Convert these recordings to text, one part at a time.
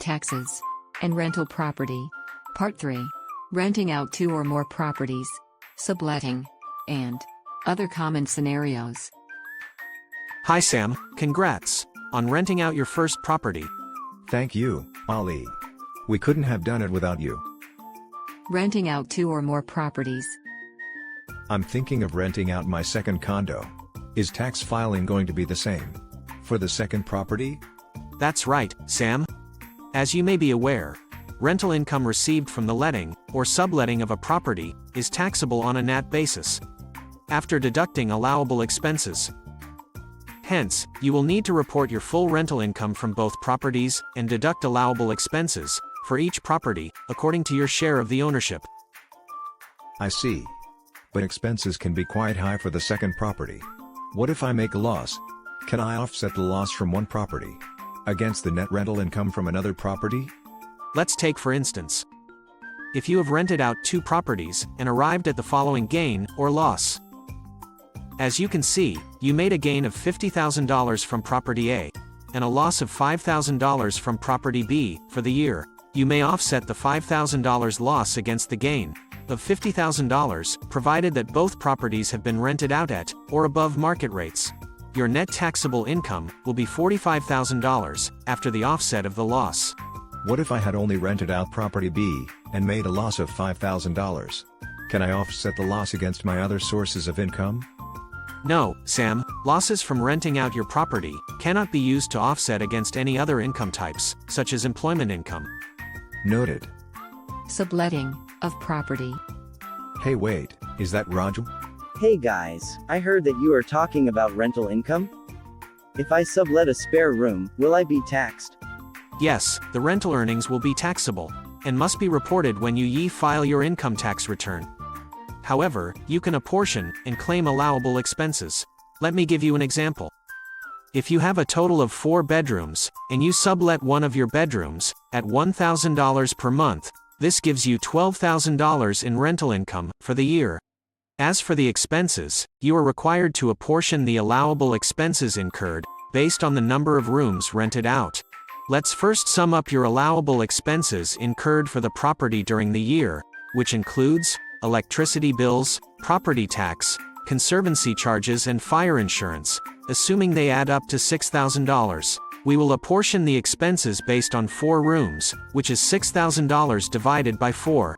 taxes, and rental property. Part 3. Renting out 2 or more properties, subletting, and other common scenarios. Hi Sam, congrats on renting out your first property. Thank you, Ali. We couldn't have done it without you. Renting out 2 or more properties. I'm thinking of renting out my second condo. Is tax filing going to be the same for the second property? That's right, Sam. As you may be aware, rental income received from the letting or subletting of a property is taxable on a net basis, after deducting allowable expenses. Hence, you will need to report your full rental income from both properties and deduct allowable expenses for each property according to your share of the ownership. I see. But expenses can be quite high for the second property. What if I make a loss? Can I offset the loss from one property against the net rental income from another property? Let's take for instance, if you have rented out 2 properties and arrived at the following gain or loss. As you can see, you made a gain of $50,000 from property A and a loss of $5,000 from property B for the year. You may offset the $5,000 loss against the gain of $50,000, provided that both properties have been rented out at or above market rates. Your net taxable income will be $45,000 after the offset of the loss. What if I had only rented out property B and made a loss of $5,000? Can I offset the loss against my other sources of income? No, Sam, losses from renting out your property cannot be used to offset against any other income types, such as employment income. Noted. Subletting of property. Hey wait, is that Raju? Hey guys, I heard that you are talking about rental income? If I sublet a spare room, will I be taxed? Yes, the rental earnings will be taxable, and must be reported when you file your income tax return. However, you can apportion and claim allowable expenses. Let me give you an example. If you have a total of 4 bedrooms, and you sublet one of your bedrooms at $1,000 per month, this gives you $12,000 in rental income for the year. As for the expenses, you are required to apportion the allowable expenses incurred based on the number of rooms rented out. Let's first sum up your allowable expenses incurred for the property during the year, which includes electricity bills, property tax, conservancy charges and fire insurance. Assuming they add up to $6,000, we will apportion the expenses based on 4 rooms, which is $6,000 divided by 4.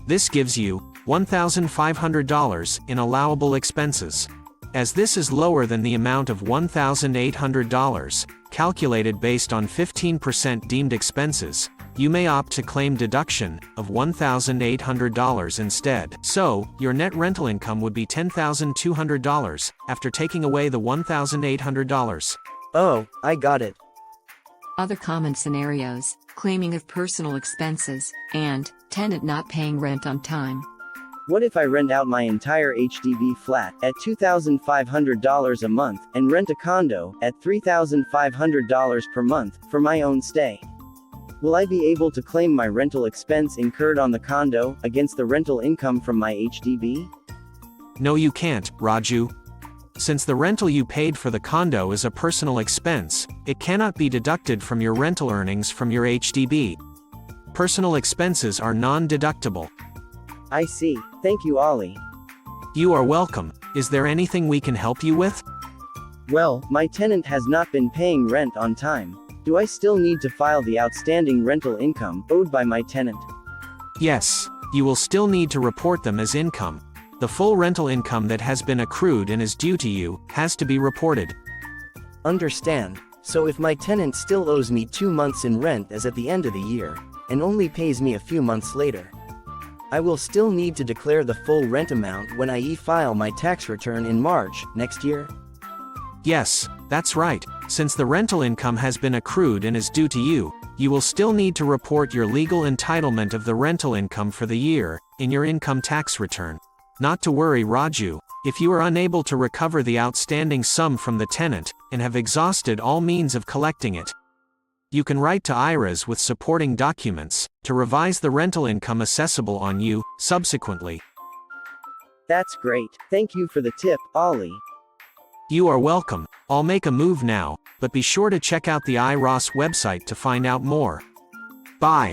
This gives you $1,500 in allowable expenses. As this is lower than the amount of $1,800, calculated based on 15% deemed expenses, you may opt to claim deduction of $1,800 instead. So, your net rental income would be $10,200 after taking away the $1,800. Oh, I got it. Other common scenarios, claiming of personal expenses, and tenant not paying rent on time. What if I rent out my entire HDB flat at $2,500 a month and rent a condo at $3,500 per month for my own stay? Will I be able to claim my rental expense incurred on the condo against the rental income from my HDB? No, you can't, Raju. Since the rental you paid for the condo is a personal expense, it cannot be deducted from your rental earnings from your HDB. Personal expenses are non-deductible. I see. Thank you, Ali. You are welcome. Is there anything we can help you with? Well, my tenant has not been paying rent on time. Do I still need to file the outstanding rental income owed by my tenant? Yes, you will still need to report them as income. The full rental income that has been accrued and is due to you has to be reported. Understand. So if my tenant still owes me 2 months in rent as at the end of the year, and only pays me a few months later, I will still need to declare the full rent amount when I e-file my tax return in March next year? Yes, that's right. Since the rental income has been accrued and is due to you, you will still need to report your legal entitlement of the rental income for the year in your income tax return. Not to worry, Raju, if you are unable to recover the outstanding sum from the tenant and have exhausted all means of collecting it, you can write to IRAS with supporting documents to revise the rental income assessable on you subsequently. That's great. Thank you for the tip, Ali. You are welcome. I'll make a move now, but be sure to check out the IRAS website to find out more. Bye.